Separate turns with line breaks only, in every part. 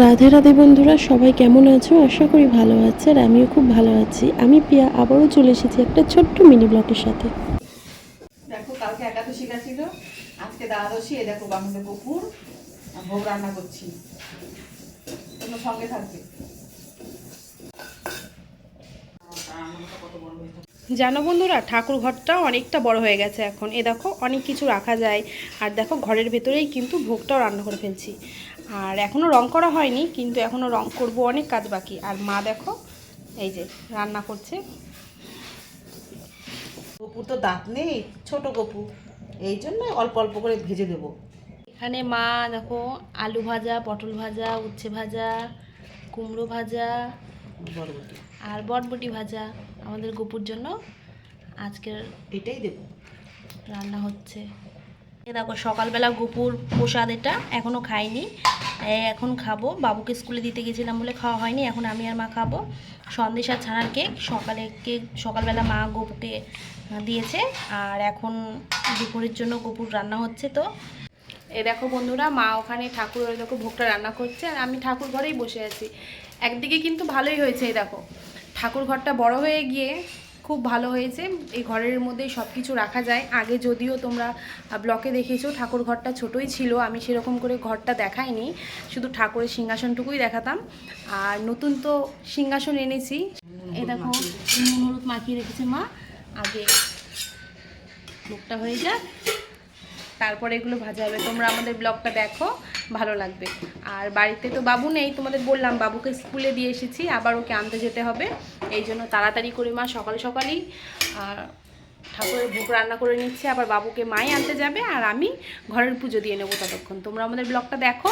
রাধে রাধে বন্ধুরা, সবাই কেমন আছো? আশা করি ভালো আছে। আর আমিও খুব ভালো আছি। আমি পিয়া আবারও চলে এসেছি একটা ছোট্ট মিনি ব্লগের সাথে।
দেখো, কালকে একাদশী গেছিল, আজকে দ্বাদশী। এই দেখো বামুনের পুকুর ভোগ রান্না করছি, তোমরা সঙ্গে থাকবে।
জানো বন্ধুরা, ঠাকুর ঘরটা অনেকটা বড় হয়ে গেছে এখন। এ দেখো অনেক কিছু রাখা যায়। আর দেখো ঘরের ভেতরেই কিন্তু ভোগটাও রান্না করে ফেলছি। আর এখনও রং করা হয়নি, কিন্তু এখনও রং করব, অনেক কাজ বাকি। আর মা দেখো এই যে রান্না করছে।
গপুর তো দাঁত নেই, ছোট গপু, এই জন্য অল্প অল্প করে ভেজে দেবো।
এখানে মা দেখো আলু ভাজা, পটল ভাজা, উচ্ছে ভাজা, কুমড়ো ভাজা
বরবটি
আর বটবটি ভাজা আমাদের গপুর জন্য আজকের
এটাই দেবো।
রান্না হচ্ছে। এ দেখো সকালবেলা গপুর প্রসাদ, এটা এখনও খাইনি, এখন খাবো। বাবুকে স্কুলে দিতে গেছিলাম বলে খাওয়া হয়নি, এখন আমি আর মা খাবো। সন্দেশ আর ছানার কেক, সকালবেলা মা গপুকে দিয়েছে। আর এখন দুপুরের জন্য গপুর রান্না হচ্ছে। তো এ দেখো বন্ধুরা, মা ওখানে ঠাকুর, ওই দেখো ভোগটা রান্না করছে, আর আমি ঠাকুর ঘরেই বসে আছি। একদিকে কিন্তু ভালোই হয়েছে, এই দেখো ঠাকুর ঘরটা বড় হয়ে গিয়ে খুব ভালো হয়েছে। এই ঘরের মধ্যেই সব কিছু রাখা যায়। আগে যদিও তোমরা ব্লকে দেখেছো ঠাকুর ঘরটা ছোটোই ছিল, আমি সেরকম করে ঘরটা দেখাইনি, শুধু ঠাকুরের সিংহাসনটুকুই দেখাতাম। আর নতুন তো সিংহাসন এনেছি। এই দেখো নুন হলুদ মাখিয়ে রেখেছে মা। আগে ভোগটা হয়ে যাক, তারপরে এগুলো ভাজা হবে। তোমরা আমাদের ব্লগটা দেখো, ভালো লাগবে। আর বাড়িতে তো বাবু নেই, তোমাদের বললাম বাবুকে স্কুলে দিয়ে এসেছি, আবার ওকে আনতে যেতে হবে। এই জন্য তাড়াতাড়ি করে মা সকাল সকালই ঠাকুরের ভোগ রান্না করে নিচ্ছে। আবার বাবুকে মাই আনতে যাবে, আর আমি ঘরের পুজো দিয়ে নেবো ততক্ষণ। তোমরা আমাদের ব্লগটা দেখো,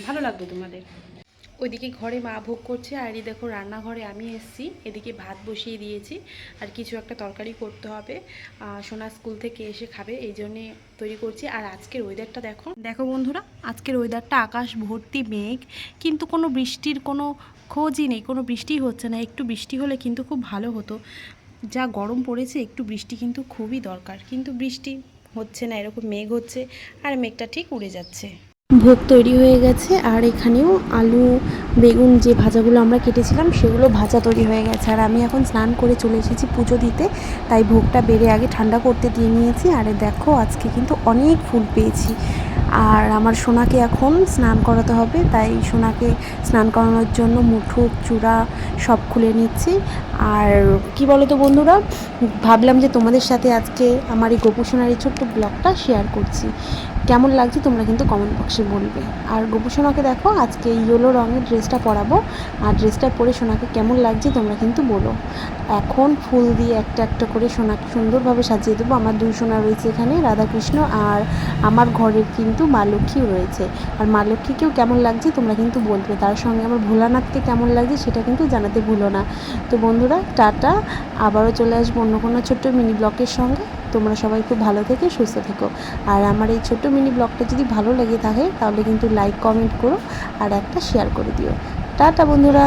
ভালো লাগবে তোমাদের। ওইদিকে ঘরে মা ভোগ করছে, আর এই দেখো রান্নাঘরে আমি এসেছি। এদিকে ভাত বসিয়ে দিয়েছি, আর কিছু একটা তরকারি করতে হবে। সোনা স্কুল থেকে এসে খাবে, এই জন্যে তৈরি করছি। আর আজকের ওয়েদারটা দেখো, দেখো বন্ধুরা, আজকের ওয়েদারটা আকাশ ভর্তি মেঘ, কিন্তু কোনো বৃষ্টির কোনো খোঁজই নেই, কোনো বৃষ্টি হচ্ছে না। একটু বৃষ্টি হলে কিন্তু খুব ভালো হতো। যা গরম পড়েছে, একটু বৃষ্টি কিন্তু খুবই দরকার, কিন্তু বৃষ্টি হচ্ছে না। এরকম মেঘ হচ্ছে, আর মেঘটা ঠিক উড়ে যাচ্ছে।
ভোগ তৈরি হয়ে গেছে, আর এখানেও আলু বেগুন যে ভাজাগুলো আমরা কেটেছিলাম সেগুলো ভাজা তৈরি হয়ে গেছে। আর আমি এখন স্নান করে চলে এসেছি পুজো দিতে, তাই ভোগটা বেড়ে আগে ঠান্ডা করতে দিয়ে নিয়েছি। আর দেখো আজকে কিন্তু অনেক ফুল পেয়েছি। আর আমার সোনাকে এখন স্নান করাতে হবে, তাই সোনাকে স্নান করানোর জন্য মুঠো চূড়া সব খুলে নিচ্ছি। আর কি বলো তো বন্ধুরা, ভাবলাম যে তোমাদের সাথে আজকে আমার এই গোপু সোনার এই ছোট্ট ব্লগটা শেয়ার করছি। কেমন লাগছে তোমরা কিন্তু কমেন্ট বক্সে বলবে। আর গোপু সোনাকে দেখো আজকে ইয়েলো রঙের ড্রেসটা পরাবো, আর ড্রেসটা পরে সোনাকে কেমন লাগছে তোমরা কিন্তু বলো। এখন ফুল দিয়ে একটা একটা করে সোনাকে সুন্দরভাবে সাজিয়ে দেবো। আমার দুই সোনা রয়েছে এখানে, রাধাকৃষ্ণ, আর আমার ঘরের কিন্তু মা লক্ষ্মীও রয়েছে। আর মা লক্ষ্মীকেও কেমন লাগছে তোমরা কিন্তু বলবে, তার সঙ্গে আমার ভোলানাথকে কেমন লাগছে সেটা কিন্তু জানাতে ভুলো না। তো বন্ধুরা টাটা, আবারও চলে আসবো অন্য কোনো ছোট্ট মিনি ব্লগের সঙ্গে। তোমরা সবাই খুব ভালো থেকে সুস্থ থেকো। আর আমার এই ছোট্ট মিনি ব্লগটা যদি ভালো লেগে থাকে তাহলে কিন্তু লাইক কমেন্ট করো, আর একটা শেয়ার করে দিও। টাটা বন্ধুরা।